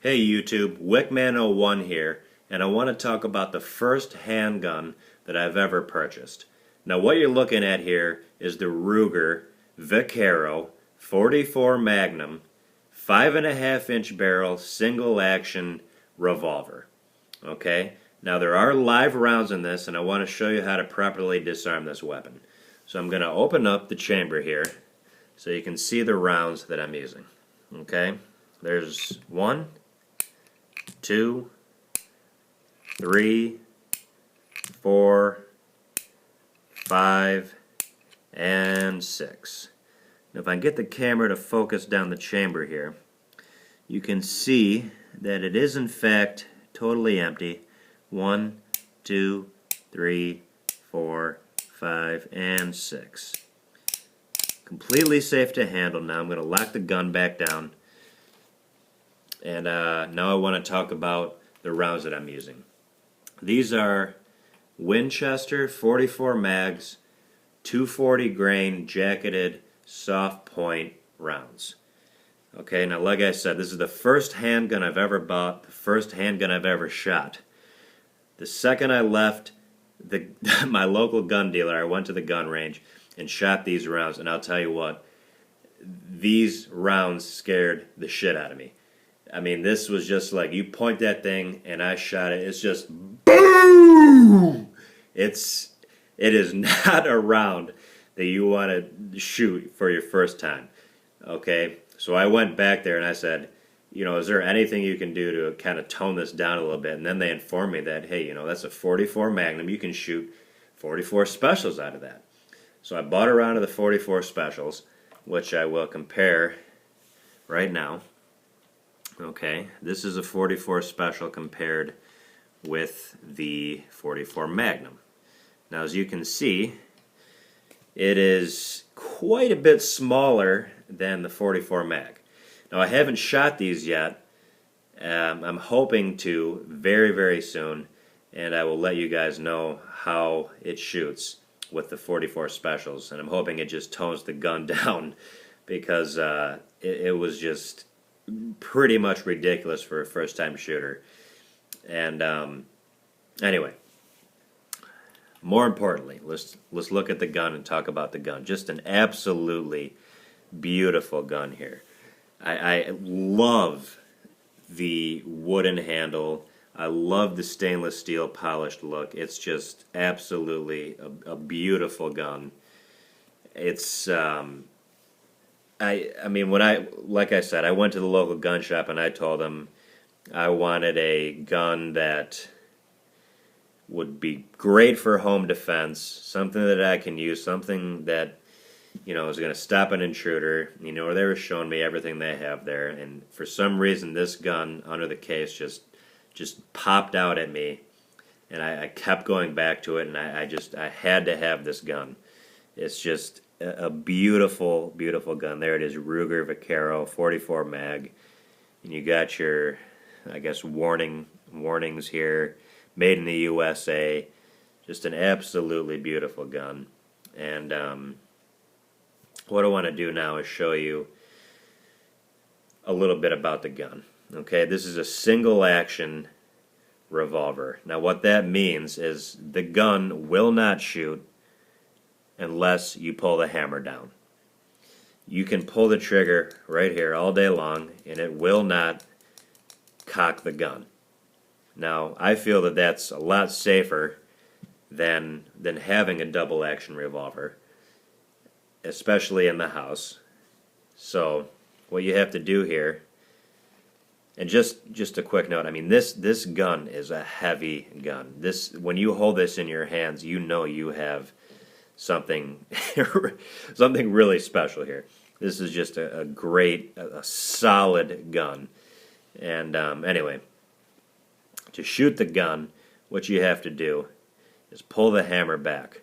Hey YouTube, Wickman01 here, and I want to talk about the first handgun that I've ever purchased. Now what you're looking at here is the Ruger Vaquero 44 Magnum 5.5-inch barrel single action revolver. Okay, now there are live rounds in this, and I want to show you how to properly disarm this weapon. So I'm going to open up the chamber here so you can see the rounds that I'm using. Okay, there's 1, 2, 3, 4, 5, and 6. Now if I can get the camera to focus down the chamber here, you can see that it is in fact totally empty. 1, 2, 3, 4, 5, and 6. Completely safe to handle. Now I'm going to lock the gun back down. And now I want to talk about the rounds that I'm using. These are Winchester 44 mags, 240 grain jacketed soft point rounds. Okay, now like I said, this is the first handgun I've ever bought, the first handgun I've ever shot. The second I left my local gun dealer, I went to the gun range and shot these rounds, and I'll tell you what, these rounds scared the shit out of me. I mean, this was just like, you point that thing and I shot it, it's just boom! It is not a round that you want to shoot for your first time. Okay, so I went back there and I said, you know, is there anything you can do to kind of tone this down a little bit? And then they informed me that, hey, you know, that's a 44 Magnum, you can shoot 44 specials out of that. So I bought a round of the 44 specials, which I will compare right now. Okay, this is a 44 special compared with the 44 Magnum. Now as you can see, it is quite a bit smaller than the 44 Mag. Now I haven't shot these yet. I'm hoping to very, very soon, and I will let you guys know how it shoots with the 44 specials, and I'm hoping it just tones the gun down because it was just pretty much ridiculous for a first-time shooter. And anyway, more importantly, let's look at the gun and talk about the gun. Just an absolutely beautiful gun here. I love the wooden handle. I love the stainless steel polished look. It's just absolutely a beautiful gun. It's I mean, like I said, I went to the local gun shop and I told them I wanted a gun that would be great for home defense, something that I can use, something that, you know, is going to stop an intruder. You know, they were showing me everything they have there, and for some reason this gun under the case just popped out at me, and I kept going back to it, and I had to have this gun. It's just a beautiful, beautiful gun. There it is, Ruger Vaquero 44 mag, and you got your, I guess, warnings here, made in the USA. Just an absolutely beautiful gun. And what I want to do now is show you a little bit about the gun. Okay, this is a single action revolver. Now what that means is the gun will not shoot unless you pull the hammer down. You can pull the trigger right here all day long and it will not cock the gun. Now I feel that that's a lot safer than having a double action revolver, especially in the house. So what you have to do here, and just a quick note, I mean this gun is a heavy gun. When you hold this in your hands, you know you have something something really special here. This is just a great, a solid gun. And anyway, to shoot the gun, what you have to do is pull the hammer back,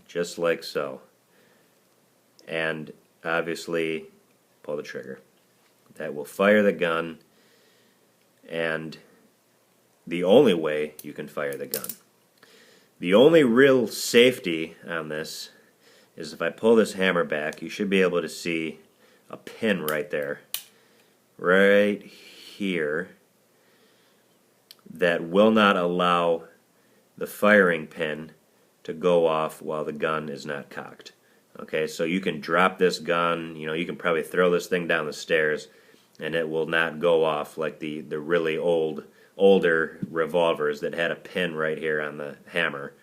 just like so, and obviously pull the trigger. That will fire the gun, and the only way you can fire the gun. The only real safety on this is if I pull this hammer back, you should be able to see a pin right there right here that will not allow the firing pin to go off while the gun is not cocked. Okay, so you can drop this gun, you can probably throw this thing down the stairs and it will not go off like the really older revolvers that had a pin right here on the hammer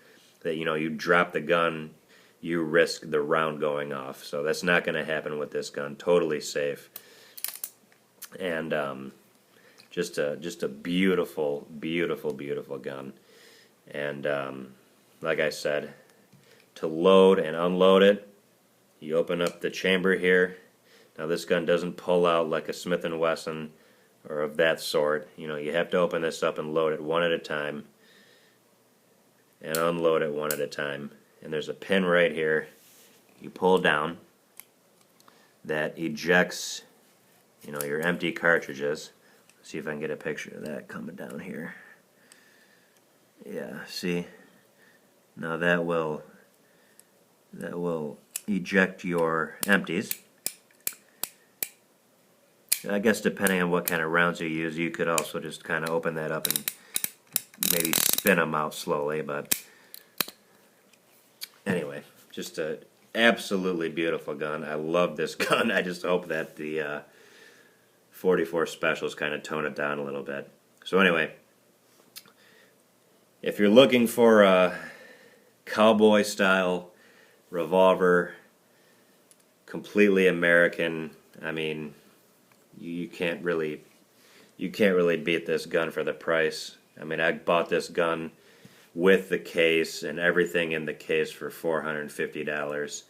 that you drop the gun, you risk the round going off. So that's not going to happen with this gun. Totally safe. And just a beautiful, beautiful, beautiful gun. And like I said, to load and unload it, you open up the chamber here. Now this gun doesn't pull out like a Smith & Wesson or of that sort. You have to open this up and load it one at a time and unload it one at a time. And there's a pin right here you pull down that ejects your empty cartridges. Let's see if I can get a picture of that coming down here. Yeah, see? Now that will eject your empties. I guess depending on what kind of rounds you use, you could also just kind of open that up and maybe spin them out slowly, but anyway, just a absolutely beautiful gun. I love this gun. I just hope that the 44 specials kind of tone it down a little bit. So anyway, if you're looking for a cowboy style revolver, completely American, I mean, you can't really beat this gun for the price. I mean, I bought this gun with the case and everything in the case for $450.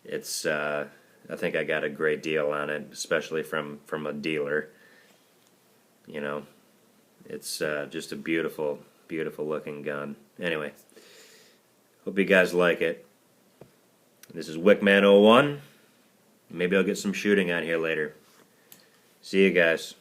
It's I think I got a great deal on it, especially from a dealer. It's just a beautiful, beautiful looking gun. Anyway, hope you guys like it. This is Wickman01. Maybe I'll get some shooting out here later. See you guys.